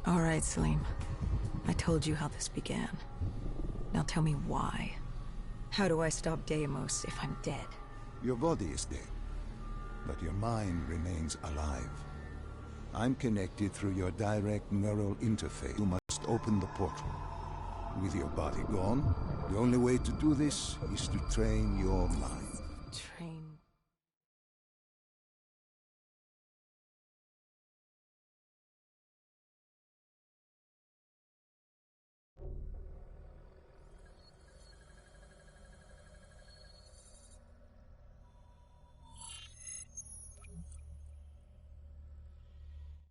All right, Salim. I told you how this began. Now tell me why. How do I stop Deimos if I'm dead? Your body is dead, but your mind remains alive. I'm connected through your direct neural interface. You must open the portal. With your body gone, the only way to do this is to train your mind. Train...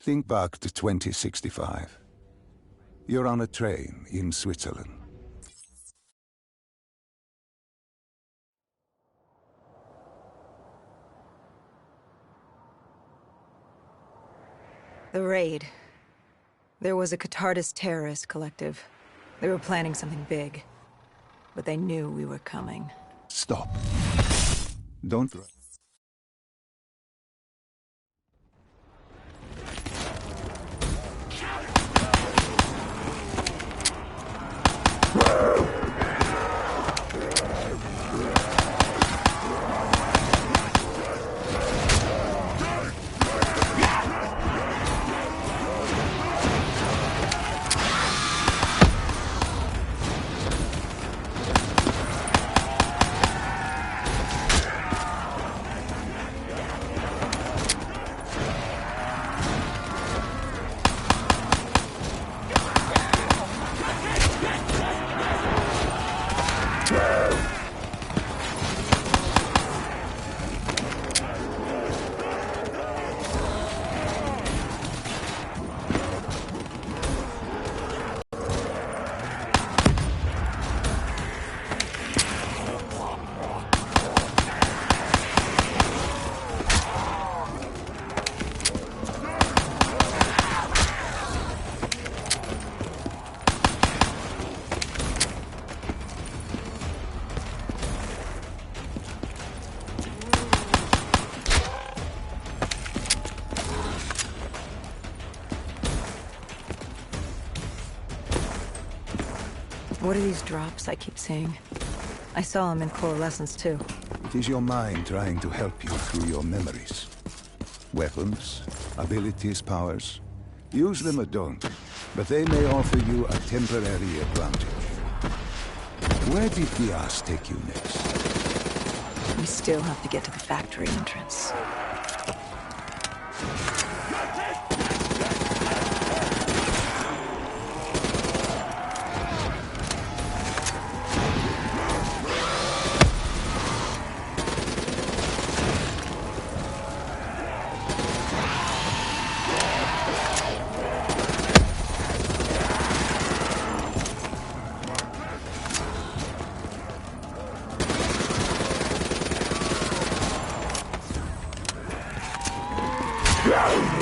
Think back to 2065. You're on a train in Switzerland. The raid. There was a Catardus terrorist collective. They were planning something big. But they knew we were coming. Stop. Don't run. What are these drops I keep seeing? I saw them in Coalescence too. It is your mind trying to help you through your memories. Weapons, abilities, powers. Use them or don't, but they may offer you a temporary advantage. Where did Diaz take you next? We still have to get to the factory entrance. Yeah.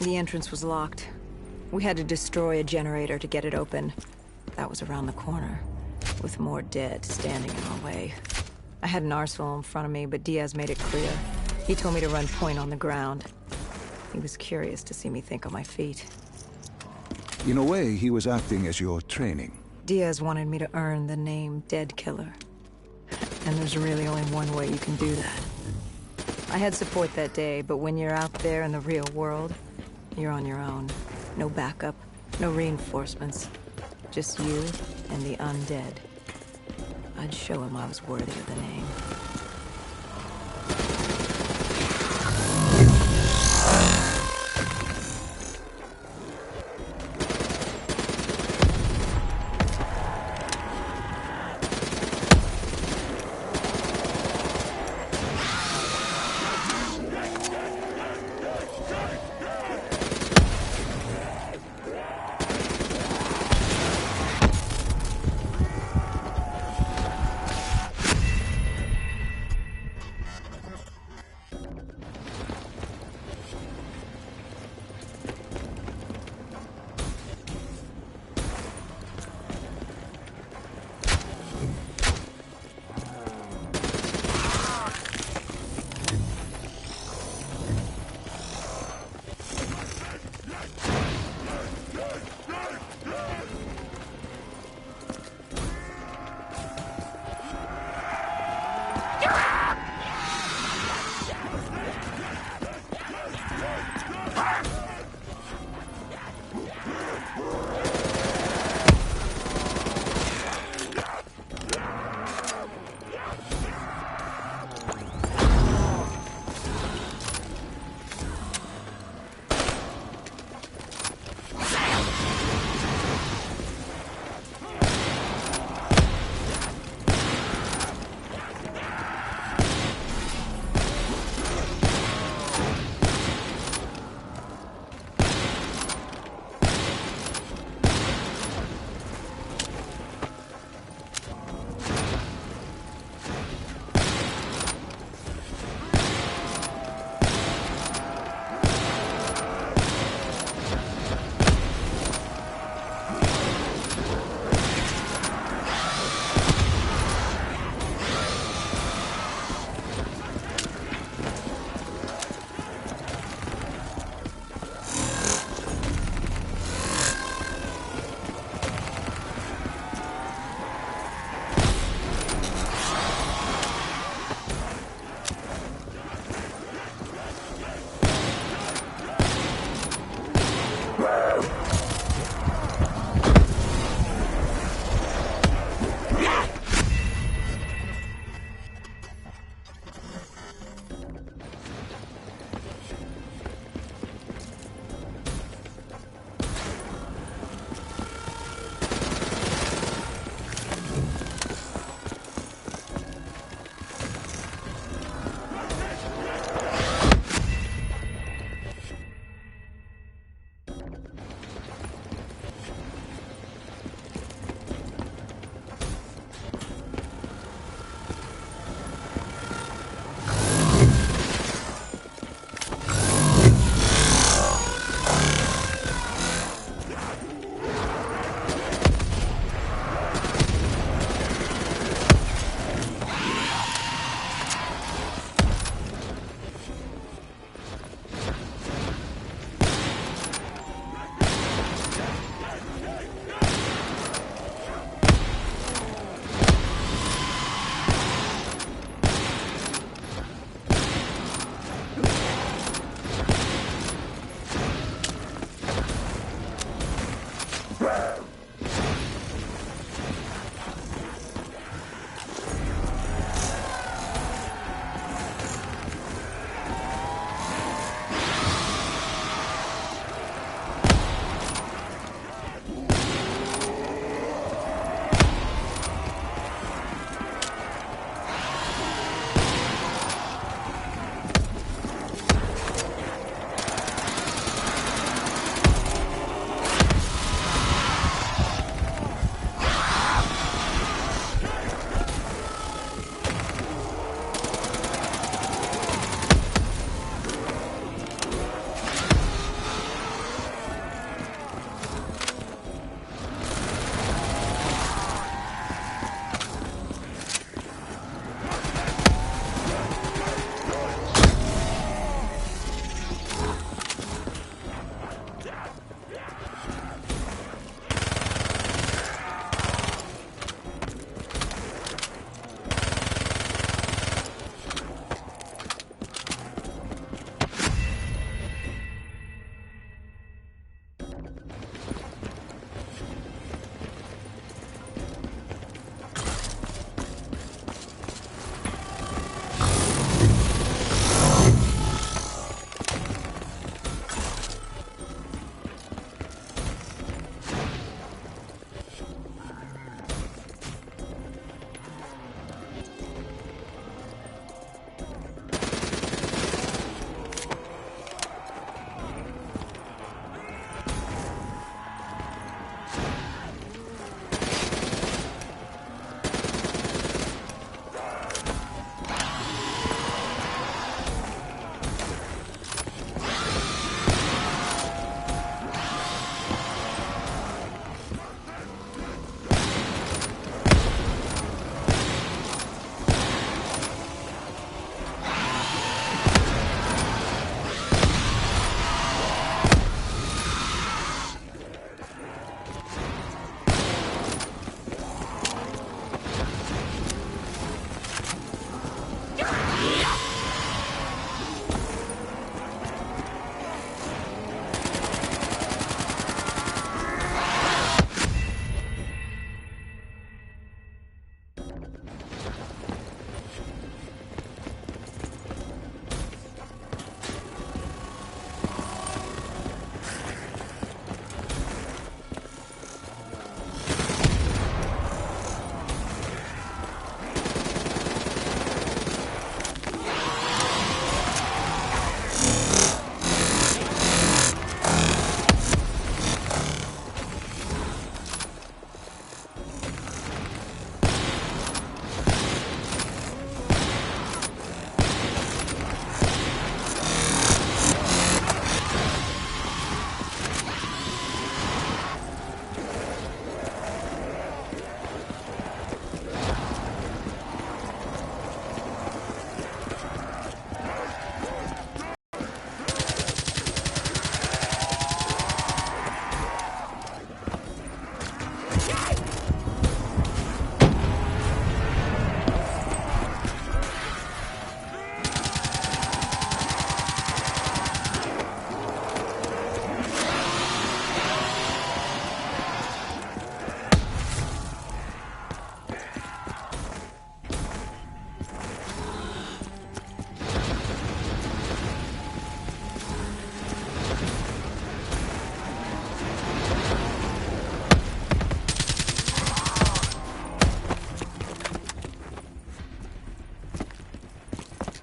The entrance was locked. We had to destroy a generator to get it open. That was around the corner, with more dead standing in our way. I had an arsenal in front of me, but Diaz made it clear. He told me to run point on the ground. He was curious to see me think on my feet. In a way, he was acting as your training. Diaz wanted me to earn the name Dead Killer. And there's really only one way you can do that. I had support that day, but when you're out there in the real world, you're on your own. No backup, no reinforcements. Just you and the undead. I'd show him I was worthy of the name.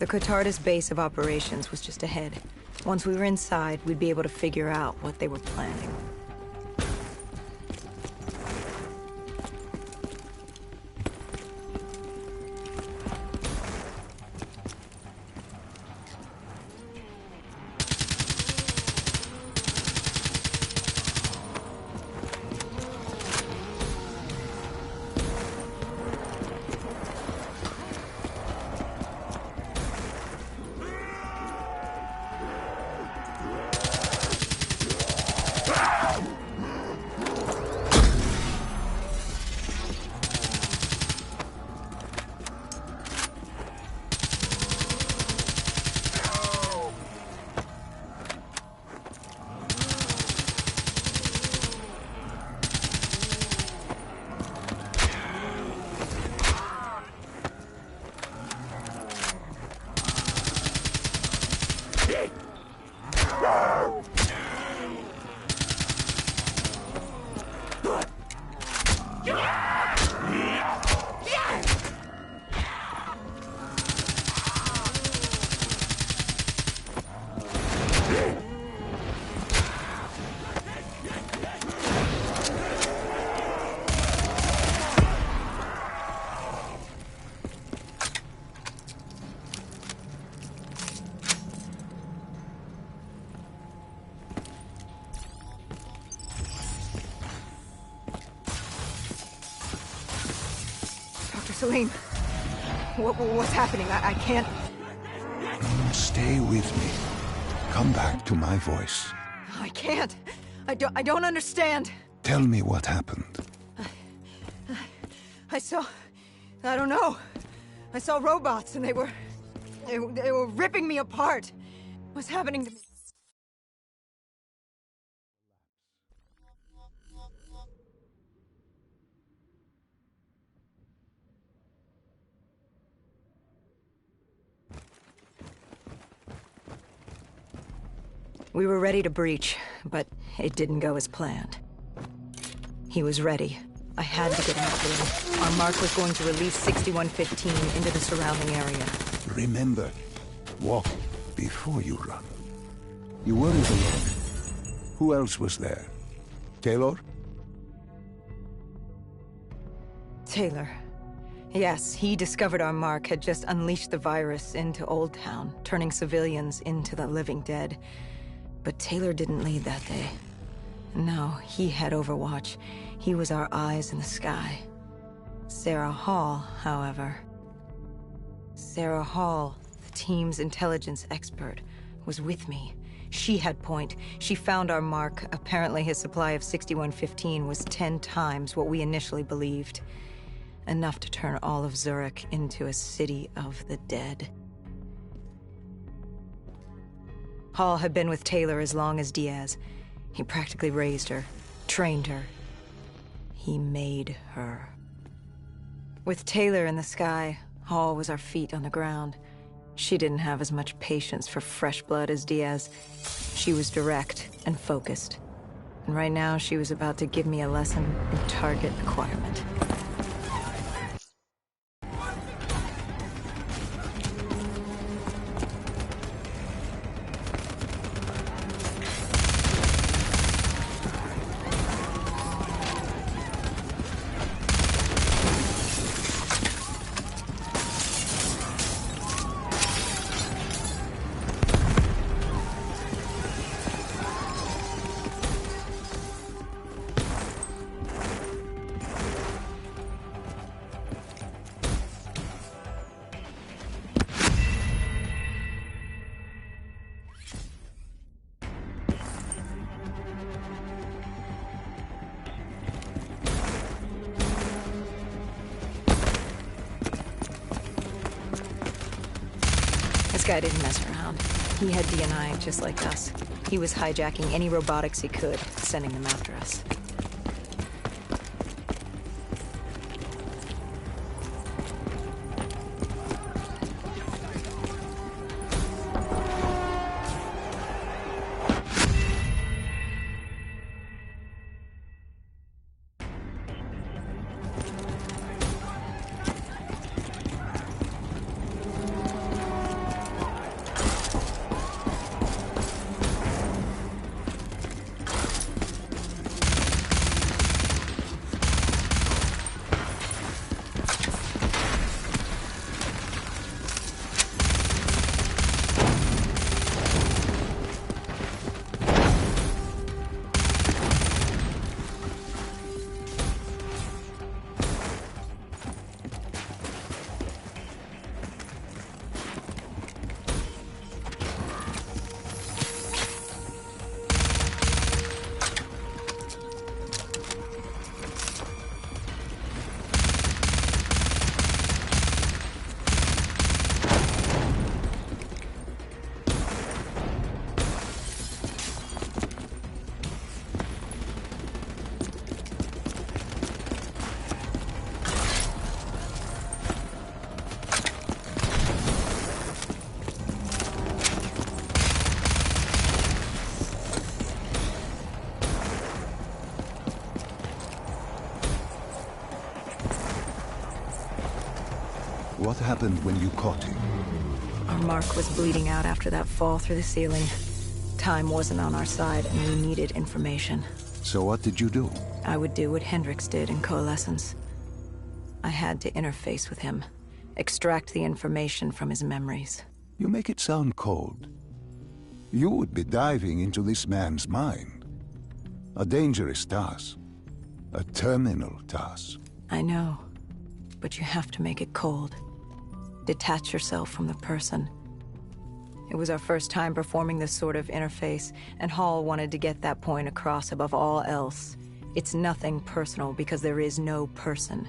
The Cotardis base of operations was just ahead. Once we were inside, we'd be able to figure out what they were planning. Salim, what's happening? I can't... Stay with me. Come back to my voice. I can't. I don't understand. Tell me what happened. I don't know. I saw robots and they were ripping me apart. What's happening to me? We were ready to breach, but it didn't go as planned. He was ready. I had to get after him. Our mark was going to release 6115 into the surrounding area. Remember, walk before you run. You weren't alone. Who else was there? Taylor? Taylor. Yes, he discovered our mark had just unleashed the virus into Old Town, turning civilians into the living dead. But Taylor didn't lead that day. No, he had Overwatch. He was our eyes in the sky. Sarah Hall, however... Sarah Hall, the team's intelligence expert, was with me. She had point. She found our mark. Apparently his supply of 6115 was 10 times what we initially believed. Enough to turn all of Zurich into a city of the dead. Hall had been with Taylor as long as Diaz. He practically raised her, trained her. He made her. With Taylor in the sky, Hall was our feet on the ground. She didn't have as much patience for fresh blood as Diaz. She was direct and focused. And right now, she was about to give me a lesson in target acquirement. This guy didn't mess around. He had DNI just like us. He was hijacking any robotics he could, sending them after us. What happened when you caught him? Our mark was bleeding out after that fall through the ceiling. Time wasn't on our side, and we needed information. So what did you do? I would do what Hendricks did in Coalescence. I had to interface with him, extract the information from his memories. You make it sound cold. You would be diving into this man's mind. A dangerous task. A terminal task. I know, but you have to make it cold. Detach yourself from the person. It was our first time performing this sort of interface, and Hall wanted to get that point across above all else. It's nothing personal because there is no person.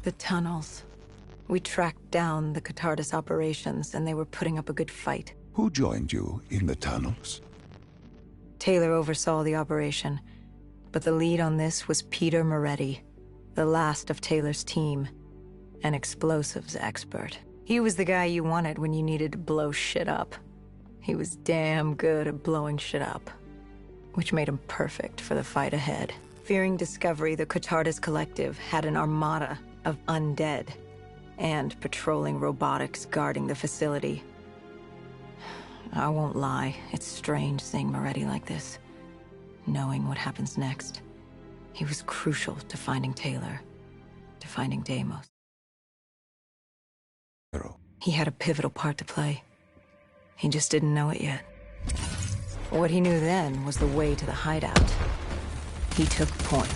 The tunnels. We tracked down the Catardus operations, and they were putting up a good fight. Who joined you in the tunnels? Taylor oversaw the operation, but the lead on this was Peter Moretti, the last of Taylor's team, an explosives expert. He was the guy you wanted when you needed to blow shit up. He was damn good at blowing shit up, which made him perfect for the fight ahead. Fearing discovery, the Catardus Collective had an armada of undead and patrolling robotics guarding the facility. I won't lie, it's strange seeing Moretti like this, knowing what happens next. He was crucial to finding Taylor, to finding Deimos. He had a pivotal part to play. He just didn't know it yet. What he knew then was the way to the hideout. He took point.